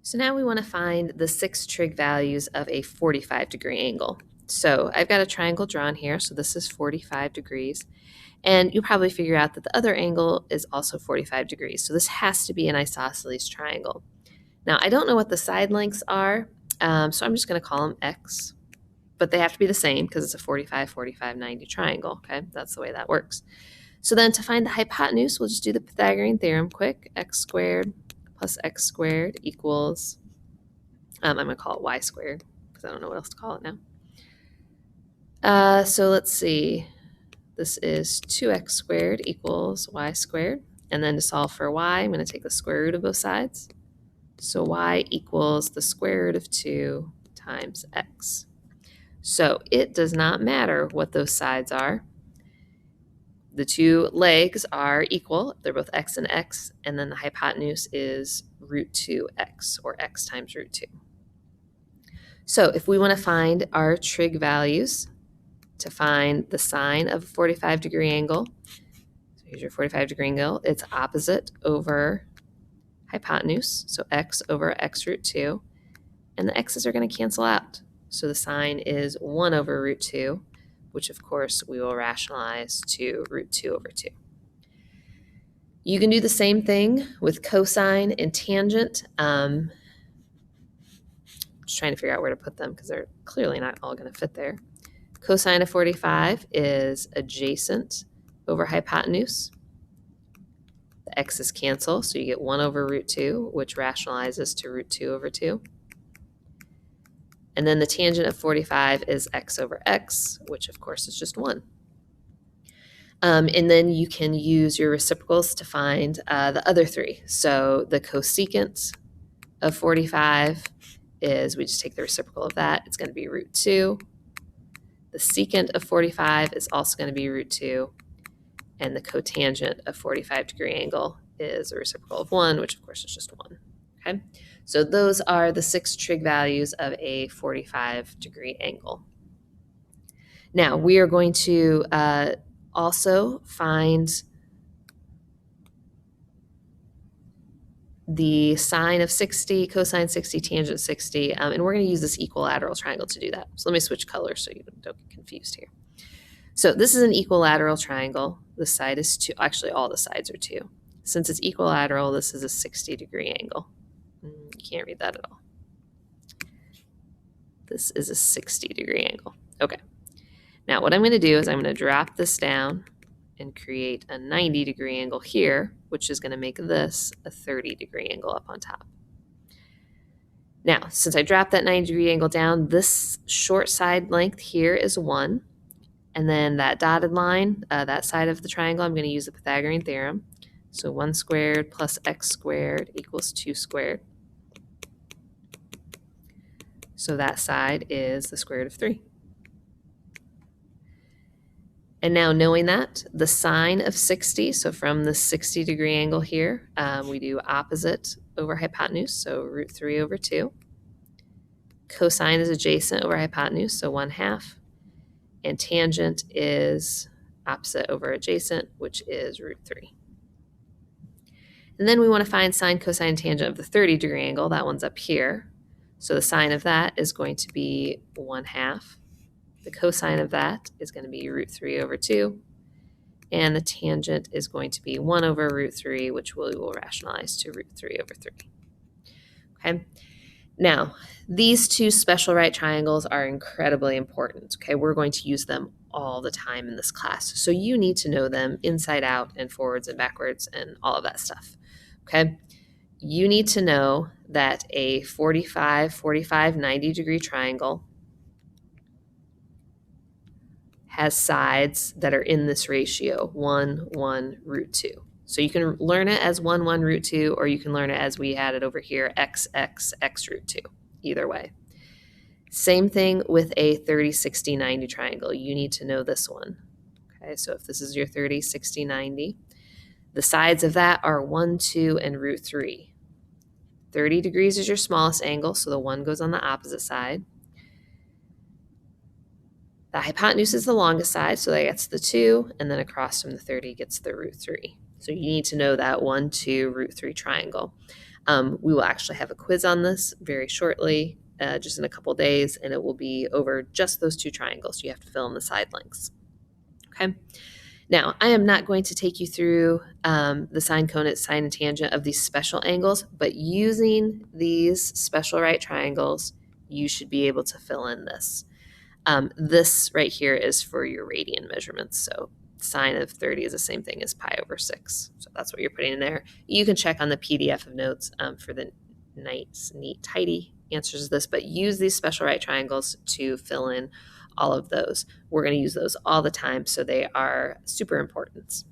So now we want to find the 6 trig values of a 45-degree angle. So I've got a triangle drawn here, so this is 45 degrees. And you'll probably figure out that the other angle is also 45 degrees. So this has to be an isosceles triangle. Now, I don't know what the side lengths are, so I'm just going to call them x. But they have to be the same because it's a 45, 45, 90 triangle, okay? That's the way that works. So then to find the hypotenuse, we'll just do the Pythagorean theorem quick. X squared plus x squared equals, I'm going to call it y squared because I don't know what else to call it now. So let's see. This is 2x squared equals y squared. And then to solve for y, I'm going to take the square root of both sides. So y equals the square root of 2 times x. So it does not matter what those sides are. The two legs are equal. They're both x and x. And then the hypotenuse is root 2x, or x times root 2. So if we want to find our trig values to find the sine of a 45-degree angle, so here's your 45-degree angle, it's opposite over hypotenuse, so x over x root 2, and the x's are going to cancel out. So the sine is 1 over root 2, which of course we will rationalize to root 2 over 2. You can do the same thing with cosine and tangent. Just trying to figure out where to put them because they're clearly not all going to fit there. Cosine of 45 is adjacent over hypotenuse. The x's cancel, so you get 1 over root 2, which rationalizes to root 2 over 2. And then the tangent of 45 is x over x, which of course is just 1. And then you can use your reciprocals to find the other three. So the cosecant of 45 is, we just take the reciprocal of that, it's going to be root 2. The secant of 45 is also going to be root 2. And the cotangent of 45-degree angle is a reciprocal of 1, which of course is just 1. Okay, so those are the 6 trig values of a 45-degree angle. Now we are going to also find the sine of 60, cosine 60, tangent 60, and we're going to use this equilateral triangle to do that. So let me switch colors so you don't get confused here. So this is an equilateral triangle. This side is 2. Actually, all the sides are 2. Since it's equilateral, this is a 60-degree angle. You can't read that at all. This is a 60-degree angle. Okay. Now what I'm going to do is I'm going to drop this down and create a 90-degree angle here, which is going to make this a 30-degree angle up on top. Now, since I dropped that 90-degree angle down, this short side length here is 1. And then that dotted line, that side of the triangle, I'm going to use the Pythagorean theorem. So 1 squared plus x squared equals 2 squared. So that side is the square root of 3. And now knowing that, the sine of 60, so from the 60-degree angle here, we do opposite over hypotenuse, so root 3 over 2. Cosine is adjacent over hypotenuse, so 1/2. And tangent is opposite over adjacent, which is root 3. And then we want to find sine, cosine, tangent of the 30-degree angle. That one's up here. So the sine of that is going to be 1/2. The cosine of that is going to be root 3 over 2. And the tangent is going to be 1 over root 3, which we will rationalize to root 3 over 3. Okay. Now, these two special right triangles are incredibly important. Okay, we're going to use them all the time in this class. So you need to know them inside out and forwards and backwards and all of that stuff. Okay, you need to know that a 45, 45, 90-degree triangle has sides that are in this ratio, 1, 1, root 2. So you can learn it as 1, 1, root 2, or you can learn it as we had it over here, x, x, x root 2, either way. Same thing with a 30, 60, 90 triangle. You need to know this one. Okay, so if this is your 30, 60, 90, the sides of that are 1, 2, and root 3. 30 degrees is your smallest angle, so the 1 goes on the opposite side. The hypotenuse is the longest side, so that gets the 2, and then across from the 30 gets the root 3. So you need to know that 1, 2, root 3 triangle. We will actually have a quiz on this very shortly, just in a couple days, and it will be over just those two triangles. You have to fill in the side lengths. Okay. Now, I am not going to take you through the sine, conet, sine, and tangent of these special angles, but using these special right triangles, you should be able to fill in this. This right here is for your radian measurements. So sine of 30 is the same thing as pi over 6. So that's what you're putting in there. You can check on the PDF of notes for the nice, neat, tidy answers to this, but use these special right triangles to fill in all of those. We're going to use those all the time, so they are super important.